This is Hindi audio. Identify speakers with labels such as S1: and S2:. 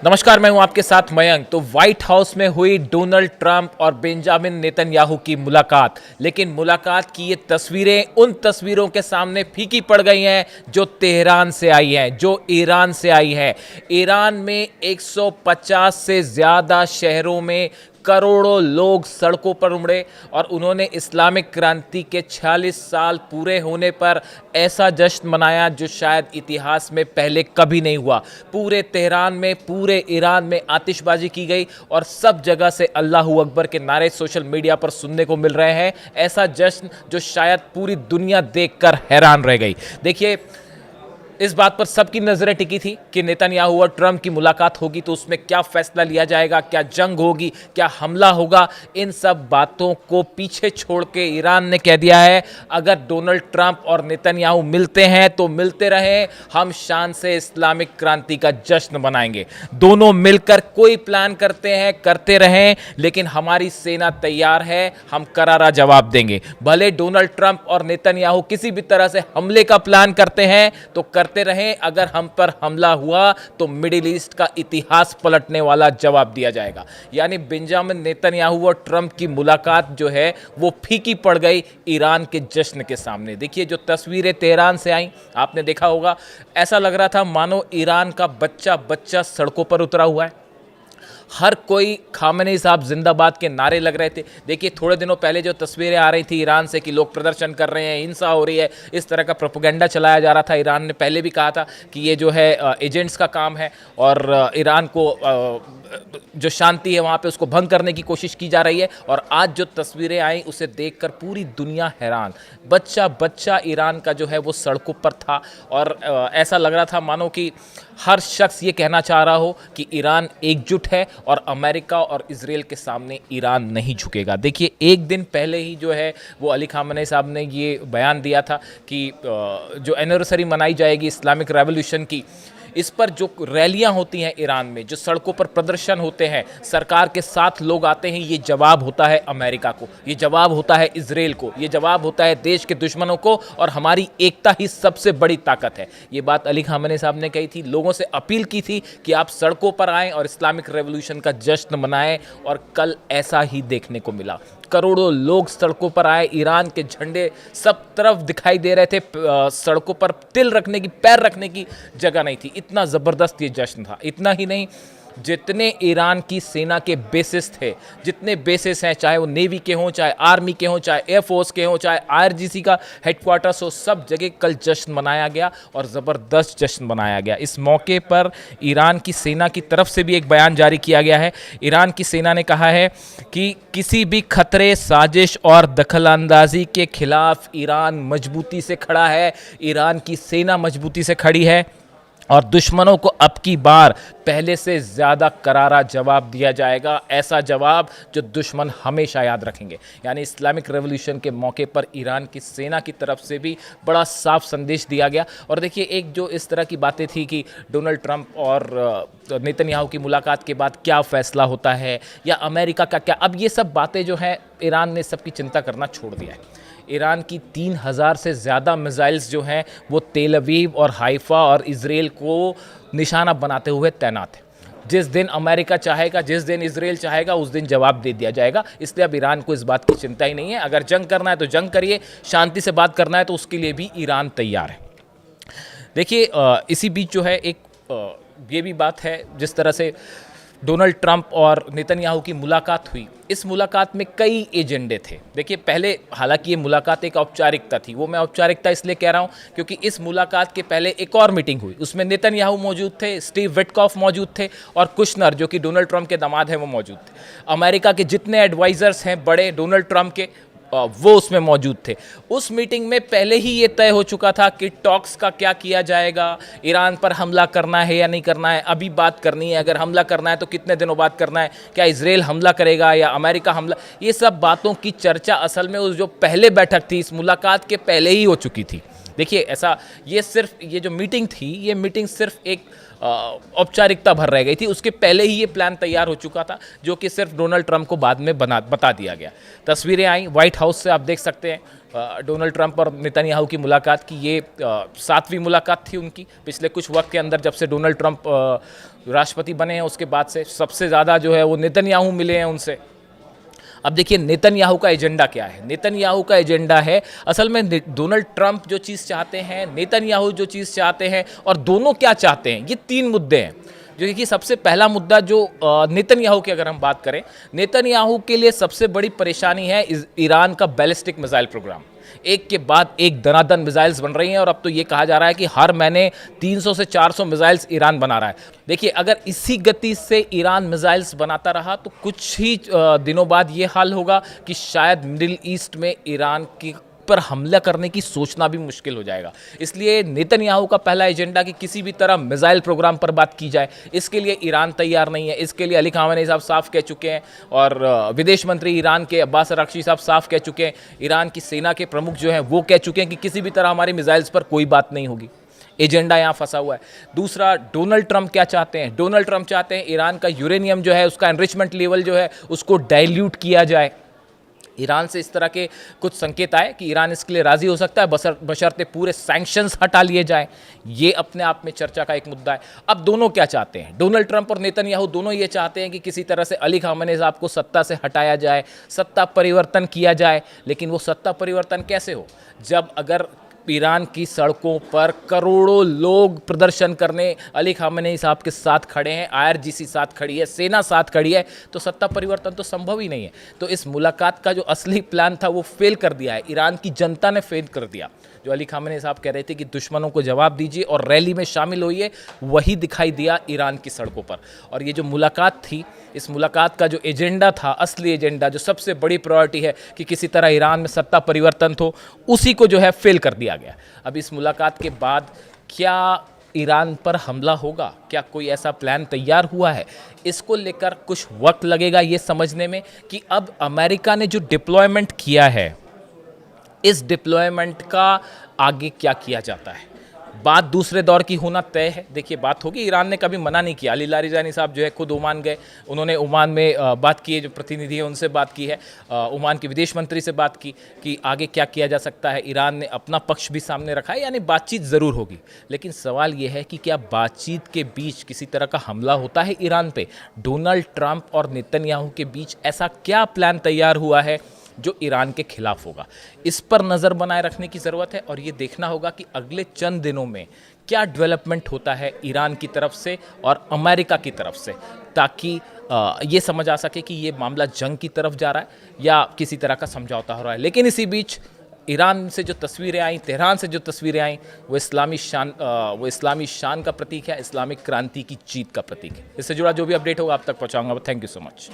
S1: नमस्कार, मैं हूं आपके साथ मयंक। तो व्हाइट हाउस में हुई डोनाल्ड ट्रंप और बेंजामिन नेतन्याहू की मुलाकात, लेकिन मुलाकात की ये तस्वीरें उन तस्वीरों के सामने फीकी पड़ गई हैं जो तेहरान से आई हैं, जो ईरान से आई हैं। ईरान में 150 से ज़्यादा शहरों में करोड़ों लोग सड़कों पर उमड़े और उन्होंने इस्लामिक क्रांति के 46 साल पूरे होने पर ऐसा जश्न मनाया जो शायद इतिहास में पहले कभी नहीं हुआ। पूरे तेहरान में, पूरे ईरान में आतिशबाजी की गई और सब जगह से अल्लाहू अकबर के नारे सोशल मीडिया पर सुनने को मिल रहे हैं। ऐसा जश्न जो शायद पूरी दुनिया देखकर हैरान रह गई। देखिए, इस बात पर सबकी नजरें टिकी थी कि नेतन्याहू और ट्रंप की मुलाकात होगी तो उसमें क्या फैसला लिया जाएगा, क्या जंग होगी, क्या हमला होगा। इन सब बातों को पीछे छोड़ के ईरान ने कह दिया है, अगर डोनाल्ड ट्रंप और नेतन्याहू मिलते हैं तो मिलते रहें, हम शान से इस्लामिक क्रांति का जश्न मनाएंगे। दोनों मिलकर कोई प्लान करते हैं, करते रहें, लेकिन हमारी सेना तैयार है, हम करारा जवाब देंगे। भले डोनाल्ड ट्रंप और नेतन्याहू किसी भी तरह से हमले का प्लान करते हैं तो करते रहें, अगर हम पर हमला हुआ तो मिडिल ईस्ट का इतिहास पलटने वाला जवाब दिया जाएगा। यानी बेंजामिन नेतन्याहू और ट्रंप की मुलाकात जो है वो फीकी पड़ गई ईरान के जश्न के सामने। देखिए, जो तस्वीरें तेहरान से आई, आपने देखा होगा, ऐसा लग रहा था मानो ईरान का बच्चा बच्चा सड़कों पर उतरा हुआ है। हर कोई खामेनी साहब जिंदाबाद के नारे लग रहे थे। देखिए, थोड़े दिनों पहले जो तस्वीरें आ रही थी ईरान से कि लोग प्रदर्शन कर रहे हैं, हिंसा हो रही है, इस तरह का प्रोपेगेंडा चलाया जा रहा था। ईरान ने पहले भी कहा था कि ये जो है एजेंट्स का काम है और ईरान को जो शांति है वहाँ पे उसको भंग करने की कोशिश की जा रही है। और आज जो तस्वीरें आई उसे देखकर पूरी दुनिया हैरान। बच्चा बच्चा ईरान का जो है वो सड़कों पर था और ऐसा लग रहा था मानो कि हर शख्स ये कहना चाह रहा हो कि ईरान एकजुट है और अमेरिका और इजराइल के सामने ईरान नहीं झुकेगा। देखिए, एक दिन पहले ही जो है वो अली खामेनी साहब ने ये बयान दिया था कि जो एनिवर्सरी मनाई जाएगी इस्लामिक रेवोल्यूशन की, इस पर जो रैलियां होती हैं ईरान में, जो सड़कों पर प्रदर्शन होते हैं, सरकार के साथ लोग आते हैं, ये जवाब होता है अमेरिका को, ये जवाब होता है इजराइल को, ये जवाब होता है देश के दुश्मनों को और हमारी एकता ही सबसे बड़ी ताकत है। ये बात अली खामेनी साहब ने कही थी, लोगों से अपील की थी कि आप सड़कों पर आएँ और इस्लामिक रेवोल्यूशन का जश्न मनाएं और कल ऐसा ही देखने को मिला। करोड़ों लोग सड़कों पर आए, ईरान के झंडे सब तरफ दिखाई दे रहे थे, सड़कों पर तिल रखने की, पैर रखने की जगह नहीं थी। इतना ज़बरदस्त ये जश्न था। इतना ही नहीं, जितने ईरान की सेना के बेसिस थे, जितने बेसिस हैं, चाहे वो नेवी के हों, चाहे आर्मी के हों, चाहे एयरफोर्स के हों, चाहे आईआरजीसी का हेडक्वार्टर्स हो, सब जगह कल जश्न मनाया गया और ज़बरदस्त जश्न मनाया गया। इस मौके पर ईरान की सेना की तरफ से भी एक बयान जारी किया गया है। ईरान की सेना ने कहा है कि किसी भी खतरे, साजिश और दखलंदाजी के खिलाफ ईरान मजबूती से खड़ा है, ईरान की सेना मजबूती से खड़ी है और दुश्मनों को अब की बार पहले से ज़्यादा करारा जवाब दिया जाएगा। ऐसा जवाब जो दुश्मन हमेशा याद रखेंगे। यानी इस्लामिक रेवोल्यूशन के मौके पर ईरान की सेना की तरफ से भी बड़ा साफ संदेश दिया गया। और देखिए, एक जो इस तरह की बातें थी कि डोनाल्ड ट्रंप और नेतन्याहू की मुलाकात के बाद क्या फ़ैसला होता है या अमेरिका का क्या, अब ये सब बातें जो हैं ईरान ने सबकी चिंता करना छोड़ दिया है। ईरान की 3000 से ज़्यादा मिसाइल्स जो हैं वो तेल अवीव और हाइफा और इजराइल को निशाना बनाते हुए तैनात है। जिस दिन अमेरिका चाहेगा, जिस दिन इजराइल चाहेगा, उस दिन जवाब दे दिया जाएगा। इसलिए अब ईरान को इस बात की चिंता ही नहीं है। अगर जंग करना है तो जंग करिए, शांति से बात करना है तो उसके लिए भी ईरान तैयार है। देखिए, इसी बीच जो है एक ये भी बात है, जिस तरह से डोनाल्ड ट्रंप और नेतन्याहू की मुलाकात हुई, इस मुलाकात में कई एजेंडे थे। देखिए, पहले हालांकि ये मुलाकात एक औपचारिकता थी, वो मैं औपचारिकता इसलिए कह रहा हूँ क्योंकि इस मुलाकात के पहले एक और मीटिंग हुई, उसमें नेतन्याहू मौजूद थे, स्टीव विटकॉफ मौजूद थे और कुशनर जो कि डोनाल्ड ट्रंप के दामाद हैं वो मौजूद थे। अमेरिका के जितने एडवाइजर्स हैं बड़े डोनाल्ड ट्रंप के, वो उसमें मौजूद थे। उस मीटिंग में पहले ही ये तय हो चुका था कि टॉक्स का क्या किया जाएगा, ईरान पर हमला करना है या नहीं करना है, अभी बात करनी है, अगर हमला करना है तो कितने दिनों बाद करना है, क्या इजराइल हमला करेगा या अमेरिका हमला, ये सब बातों की चर्चा असल में उस जो पहले बैठक थी, इस मुलाकात के पहले ही हो चुकी थी। देखिए ऐसा, ये जो मीटिंग थी, ये मीटिंग सिर्फ एक औपचारिकता भर रह गई थी। उसके पहले ही ये प्लान तैयार हो चुका था, जो कि सिर्फ डोनाल्ड ट्रंप को बाद में बता दिया गया। तस्वीरें आई व्हाइट हाउस से, आप देख सकते हैं डोनाल्ड ट्रंप और नेतन्याहू की मुलाकात की। ये 7वीं मुलाकात थी उनकी पिछले कुछ वक्त के अंदर। जब से डोनाल्ड ट्रंप राष्ट्रपति बने हैं उसके बाद से सबसे ज़्यादा जो है वो नेतन्याहू मिले हैं उनसे। अब देखिए नेतन्याहू का एजेंडा क्या है। नेतन्याहू का एजेंडा है, असल में डोनाल्ड ट्रंप जो चीज़ चाहते हैं, नेतन्याहू जो चीज़ चाहते हैं, और दोनों क्या चाहते हैं, ये 3 मुद्दे हैं। जो कि सबसे पहला मुद्दा जो नेतन्याहू की अगर हम बात करें, नेतन्याहू के लिए सबसे बड़ी परेशानी है ईरान का बैलिस्टिक मिसाइल प्रोग्राम। एक के बाद एक दनादन मिसाइल्स बन रही हैं, और अब तो ये कहा जा रहा है कि हर महीने 300 से 400 मिसाइल्स ईरान बना रहा है। देखिए अगर इसी गति से ईरान मिसाइल्स बनाता रहा तो कुछ ही दिनों बाद ये हाल होगा कि शायद मिडिल ईस्ट में ईरान की पर हमला करने की सोचना भी मुश्किल हो जाएगा। इसलिए नेतन्याहू का पहला एजेंडा कि किसी भी तरह मिसाइल प्रोग्राम पर बात की जाए, इसके लिए ईरान तैयार नहीं है। इसके लिए अली खामेनी साहब साफ कह चुके हैं, और विदेश मंत्री ईरान के अब्बास अरागची साहब साफ कह चुके हैं। ईरान की सेना के प्रमुख जो हैं वो कह चुके हैं कि किसी भी तरह हमारी मिसाइल्स पर कोई बात नहीं होगी। एजेंडा यहाँ फंसा हुआ है। दूसरा, डोनाल्ड ट्रंप क्या चाहते हैं? डोनाल्ड ट्रंप चाहते हैं ईरान का यूरेनियम जो है, उसका एनरिचमेंट लेवल जो है उसको डाइल्यूट किया जाए। ईरान से इस तरह के कुछ संकेत आए कि ईरान इसके लिए राजी हो सकता है, बशर्ते पूरे सैंक्शंस हटा लिए जाएं। ये अपने आप में चर्चा का एक मुद्दा है। अब दोनों क्या चाहते हैं? डोनाल्ड ट्रंप और नेतन्याहू दोनों ये चाहते हैं कि किसी तरह से अली खामेनी साहब को सत्ता से हटाया जाए, सत्ता परिवर्तन किया जाए। लेकिन वो सत्ता परिवर्तन कैसे हो, जब अगर ईरान की सड़कों पर करोड़ों लोग प्रदर्शन करने अली खामेनी साहब के साथ खड़े हैं, IRGC साथ खड़ी है, सेना साथ खड़ी है, तो सत्ता परिवर्तन तो संभव ही नहीं है। तो इस मुलाकात का जो असली प्लान था वो फेल कर दिया है, ईरान की जनता ने फेल कर दिया। जो अली खामेनी साहब कह रहे थे कि दुश्मनों को जवाब दीजिए और रैली में शामिल होइए, वही दिखाई दिया ईरान की सड़कों पर। और ये जो मुलाकात थी, इस मुलाकात का जो एजेंडा था, असली एजेंडा जो सबसे बड़ी प्रायोरिटी है कि किसी तरह ईरान में सत्ता परिवर्तन हो, उसी को जो है फेल कर दिया गया। अब इस मुलाकात के बाद क्या ईरान पर हमला होगा? क्या कोई ऐसा प्लान तैयार हुआ है? इसको लेकर कुछ वक्त लगेगा ये समझने में कि अब अमेरिका ने जो डिप्लॉयमेंट किया है, इस डिप्लॉयमेंट का आगे क्या किया जाता है। बात दूसरे दौर की होना तय है। देखिए बात होगी, ईरान ने कभी मना नहीं किया। अली लारिजानी साहब जो है खुद ओमान गए, उन्होंने ओमान में बात की है, जो प्रतिनिधि है उनसे बात की है, ओमान के विदेश मंत्री से बात की कि आगे क्या किया जा सकता है। ईरान ने अपना पक्ष भी सामने रखा है, यानी बातचीत ज़रूर होगी। लेकिन सवाल ये है कि क्या बातचीत के बीच किसी तरह का हमला होता है ईरान पे? डोनाल्ड ट्रंप और नेतन्याहू के बीच ऐसा क्या प्लान तैयार हुआ है जो ईरान के खिलाफ होगा? इस पर नज़र बनाए रखने की ज़रूरत है, और ये देखना होगा कि अगले चंद दिनों में क्या डेवलपमेंट होता है ईरान की तरफ से और अमेरिका की तरफ से, ताकि ये समझ आ सके कि ये मामला जंग की तरफ जा रहा है या किसी तरह का समझौता हो रहा है। लेकिन इसी बीच ईरान से जो तस्वीरें आई, तेहरान से जो तस्वीरें आई, वो इस्लामी शान का प्रतीक है, इस्लामिक क्रांति की जीत का प्रतीक है। इससे जुड़ा जो भी अपडेट होगा आप तक पहुँचाऊँगा। Thank you so much.